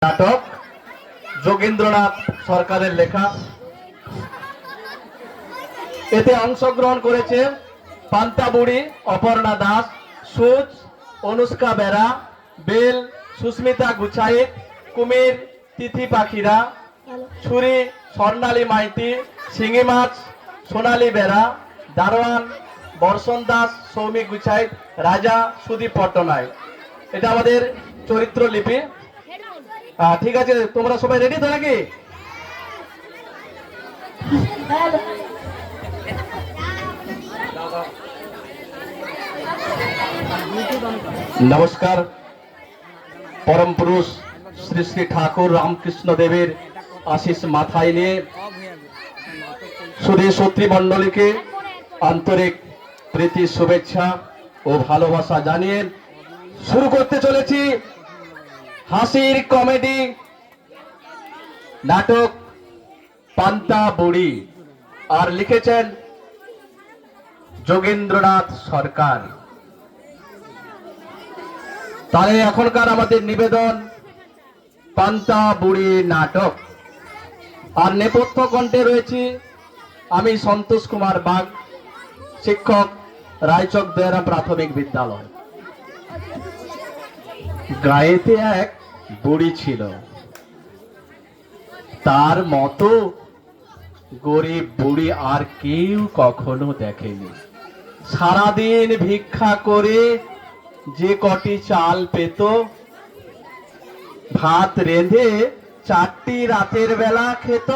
নাটক যোগেন্দ্রনাথ সরকারের লেখা। এতে অংশগ্রহণ করেছে পান্তা বুড়ি, অপর্ণা দাস, সুচ, অনুষ্কা বেরা, বেল, সুস্মিতা গুছাইত, কুমির, তিথি পাখিরা, ছুরি, স্বর্ণালী মাইতি, শিঙি মাছ, সোনালী বেরা, দারোয়ান, বর্ষণ দাস, সৌমিক গুছাইত, রাজা, সুদীপ পট্টনায়ক। এটা আমাদের চরিত্র লিপি। ঠিক আছে, তোমরা সবাই রেডি তো নাকি? নমস্কার। পরম পুরুষ শ্রী শ্রী ঠাকুর রামকৃষ্ণ দেবের আশিস মাথায় নিয়ে সুধী সূত্রমণ্ডলীকে আন্তরিক প্রীতি, শুভেচ্ছা ও ভালোবাসা জানিয়ে শুরু করতে চলেছি হাসির কমেডি নাটক পান্তা বুড়ি। আর লিখেছেন যোগেন্দ্রনাথ সরকার। তাহলে এখনকার আমাদের নিবেদন পান্তা বুড়ি নাটক। আর নেপথ্য কণ্ঠে রয়েছি আমি সন্তোষ কুমার বাগ, শিক্ষক, রায়চক দয়ারাম প্রাথমিক বিদ্যালয়। গায়েতে এক বুড়ি ছিল, তার মতো গরিব বুড়ি আর কেউ কখনো দেখেনি। সারাদিন ভিক্ষা করে যে কটি চাল পেত, ভাত রেঁধে 4টি রাতের বেলা খেত,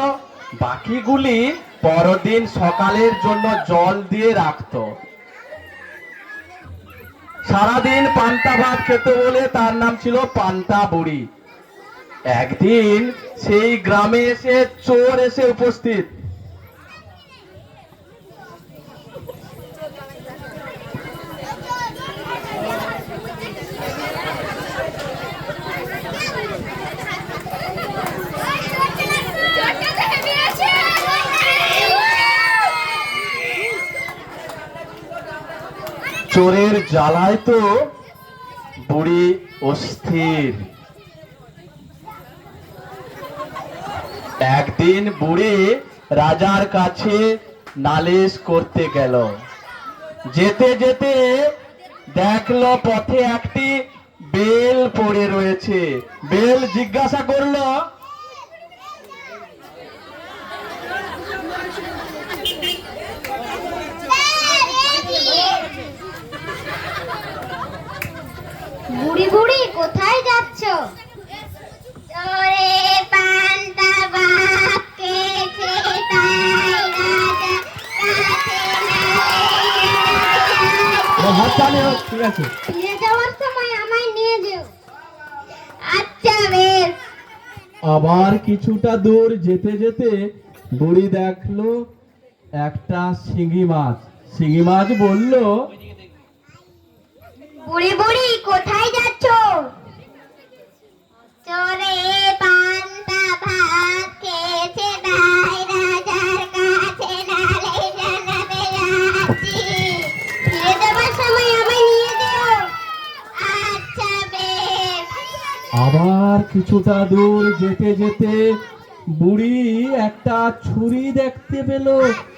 বাকিগুলি পরদিন সকালের জন্য জল দিয়ে রাখত। সারাদিন পান্তা ভাত খেত বলে তার নাম ছিল পান্তা বুড়ি। একদিন সেই গ্রামে এসে চোর এসে উপস্থিত। চোরের জ্বালায় তো বুড়ি অস্থির। একদিন বুড়ি রাজার কাছে নালিশ করতে গেল। যেতে যেতে দেখলো পথে একটি বেল পড়ে রয়েছে। বেল জিজ্ঞাসা করলো, বুড়ি বুড়ি কোথায় যাচ্ছ? চোরে পান্তা ভাত খেয়েছে তাই রাজা ঠিক আছে, ফিরে যাওয়ার সময় আমায় নিয়ে যেও। আচ্ছা বেশ। আবার কিছুটা দূর যেতে যেতে বুড়ি দেখলো একটা শিঙি মাছ। শিঙি মাছ বলল, বুড়ি বুড়ি কোথায় যাচ্ছ? চোরে পান্তা ভাত খেয়েছে তাই রাজার কাছে নালিশ জানাতে যাচ্ছি। ফিরে যাবার সময় আমায় নিয়ে যেও। আচ্ছা বেশ। আবার কিছুটা দূর যেতে যেতে বুড়ি একটা ছুরি দেখতে পেল।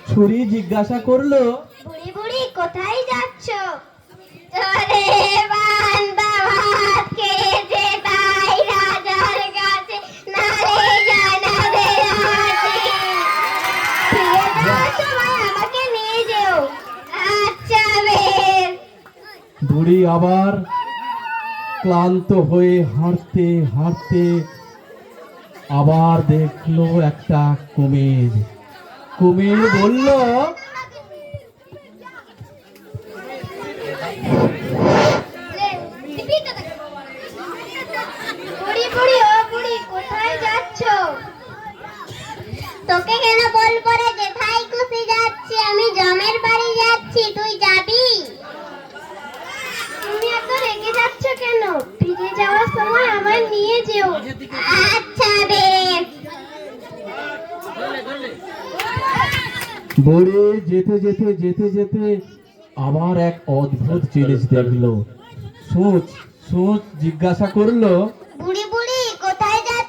ছুরি জিজ্ঞাসা করলো, বুড়ি বুড়ি কোথায় যাচ্ছ? চোরে পান্তা ভাত খেয়েছে তাই রাজার কাছে নালিশ জানাতে যাচ্ছি। ফিরে যাওয়ার সময় আমাকে নিয়ে যেও। আচ্ছা বেশ। বুড়ি আবার ক্লান্ত হয়ে হাঁটতে হাঁটতে আবার দেখলো একটা কুমির। কুমির বলল, বুড়ি বুড়ি ও বুড়ি কোথায় যাচ্ছ? তোকে কেন বলবো রে, যেথায় খুশি যাচ্ছি। আমি জমের বাড়ি যাচ্ছি, তুই যাবি? তুমি এত রেগে যাচ্ছ কেন? ফিরে যাওয়ার সময় আমায় নিয়ে যেও। আচ্ছা বেশ। বুড়ি যেতে যেতে যেতে যেতে আবার এক অদ্ভুত জিনিস দেখলো। সুচ সুচ জিজ্ঞাসা করলো, বুড়ি বুড়ি কোথায় যাচ্ছ?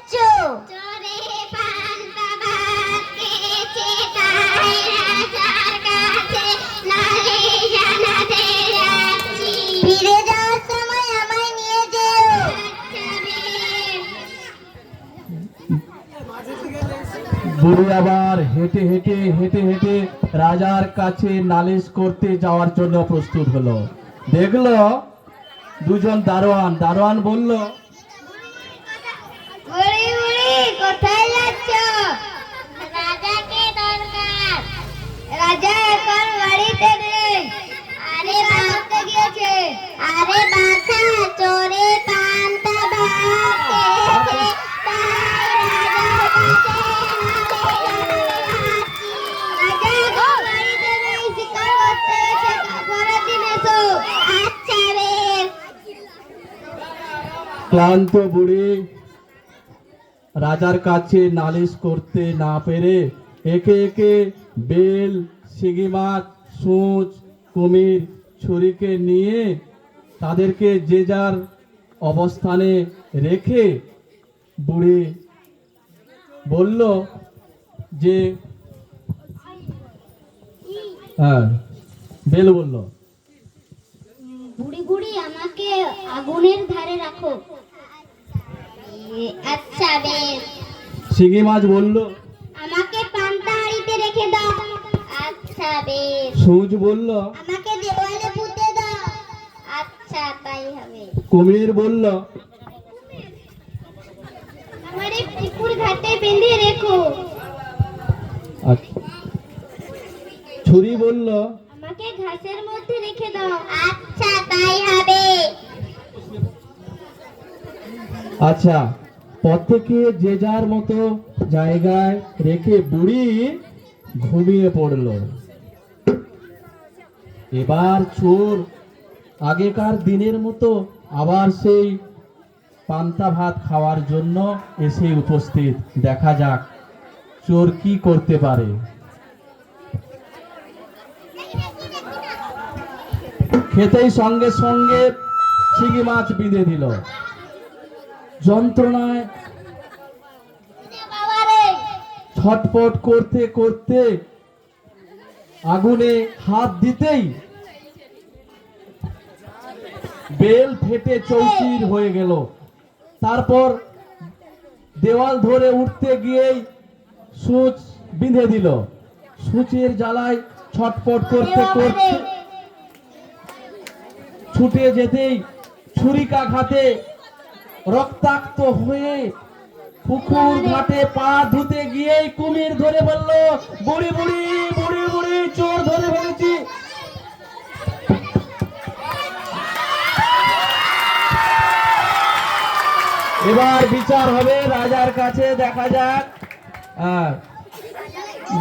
বুড়ি আবার হেঁটে হেঁটে হেঁটে হেঁটে রাজার কাছে নালিশ করতে যাওয়ার জন্য প্রস্তুত হলো। দেখলো দুজন দারোয়ান। দারোয়ান বলল, বুড়ি বুড়ি কোথায় যাচ্ছ? রাজাকে দরকার। রাজা এখন বাড়িতে নেই। আরে বাড়িতে গিয়েছে। আরে বাছা চোরে পান্তা ভাত খেয়েছে, তাই রাজার কাছে রাজা এখন বাড়িতে নেই, শিকার করতে এসে পরের দিন এসো। আচ্ছা বেশ। ক্লান্ত বুড়ি রাজার কাছে নালিশ করতে না পেরে একে একে বেল, শিঙি মাছ, সূঁচ, কুমির, ছুরিকে নিয়ে তাদেরকে যে যার অবস্থানে রেখে বুড়ি বলল যে হ্যাঁ, বেল বলল, বুড়ি বুড়ি আমাকে আগুনের ধারে রাখো। আচ্ছা বেশ। শিঙি মাছ বলল, আমাকে পান্তা হাঁড়িতে রেখে দাও। আচ্ছা বেশ। সূঁচ বলল, আমাকে দেওয়ালে পুঁতে দাও। আচ্ছা তাই হবে। কুমির বলল, আমারে পুকুর ঘাটে বেঁধে রেখো। আচ্ছা। ছুরি বলল, আমাকে ঘাসের মধ্যে রেখে দাও। আচ্ছা তাই হবে। আচ্ছা। প্রত্যেকে যে যার মতো জায়গায় রেখে বুড়ি ঘুমিয়ে পড়ল। এবার চোর আগেকার দিনের মতো আবার সেই পান্তা ভাত খাওয়ার জন্য এসে উপস্থিত। দেখা যাক চোর কি করতে পারে। খেতেই সঙ্গে সঙ্গে শিঙি মাছ বিঁধে দিল। যন্ত্রণায় বাবারে ছটপট করতে করতে আগুনে হাত দিতেই বেল ফেটে চৌচির হয়ে গেল। তারপর দেওয়াল ধরে উঠতে গিয়েই সূচ বিঁধে দিল। সূচের জ্বালায় ছটপট করতে করতে ছুটে যেতেই ছুরিকাঘাতে রক্তাক্ত হয়ে পুকুর ঘাটে পা ধুতে গিয়েই কুমির ধরে বলল, বুড়ি বুড়ি বুড়ি বুড়ি চোর ধরে ফেলেছি। এবার বিচার হবে রাজার কাছে। দেখা যাক। আর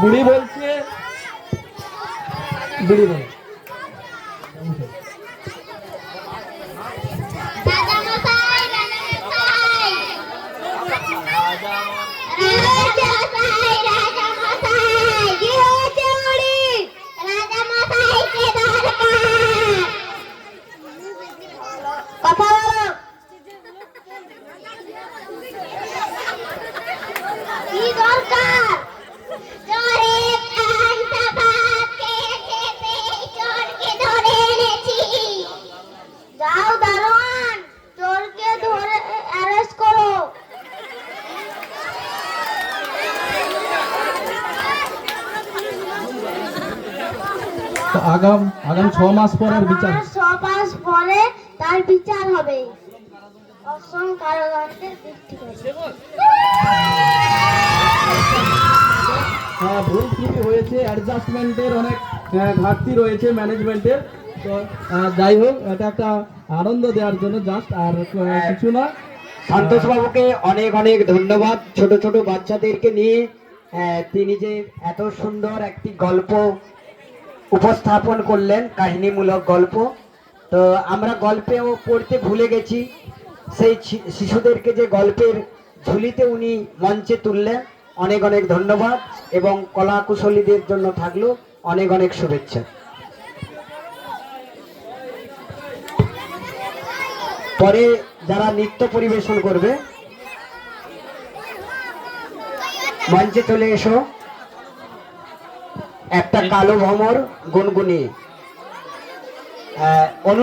বুড়ি বলছে, বুড়ি বলে, রাজা মশাই, রাজা মশাই। রাজা মশাই, কি হয়েছে বুড়ি? রাজা মশাইকে দরকার। কথা বলো। কি দরকার? চোরে পান্তা ভাত খেয়েছে, সেই চোরকে ধরে এনেছি। যাও দারোয়ান, চোরকে ধরে অ্যারেস্ট করো। আগাম আগাম 6 মাস পরের বিচার। 6 মাস পরে তার বিচার হবে। অসম কারাদণ্ডের বৃদ্ধি করে। হ্যাঁ, ভুল ত্রুটি হয়েছে, অ্যাডজাস্টমেন্টের অনেক ঘাটতি রয়েছে ম্যানেজমেন্টের। তো যাই হোক, এটা একটা আনন্দ দেওয়ার জন্য জাস্ট, আর কিছু না। সন্তোষ বাবুকে অনেক অনেক ধন্যবাদ। ছোট ছোট বাচ্চাদেরকে নিয়ে তিনি যে এত সুন্দর একটি গল্প উপস্থাপন করলেন, কাহিনীমূলক গল্প। তো আমরা গল্পেও পড়তে ভুলে গেছি, সেই শিশুদেরকে যে গল্পের ঝুলিতে উনি মঞ্চে তুললেন, অনেক অনেক ধন্যবাদ। এবং কলা কুশলীদের জন্য থাকলো অনেক অনেক শুভেচ্ছা। পরে যারা নৃত্য পরিবেশন করবে মঞ্চে চলে এসো। একটা কালো ভ্রমর গুনগুনি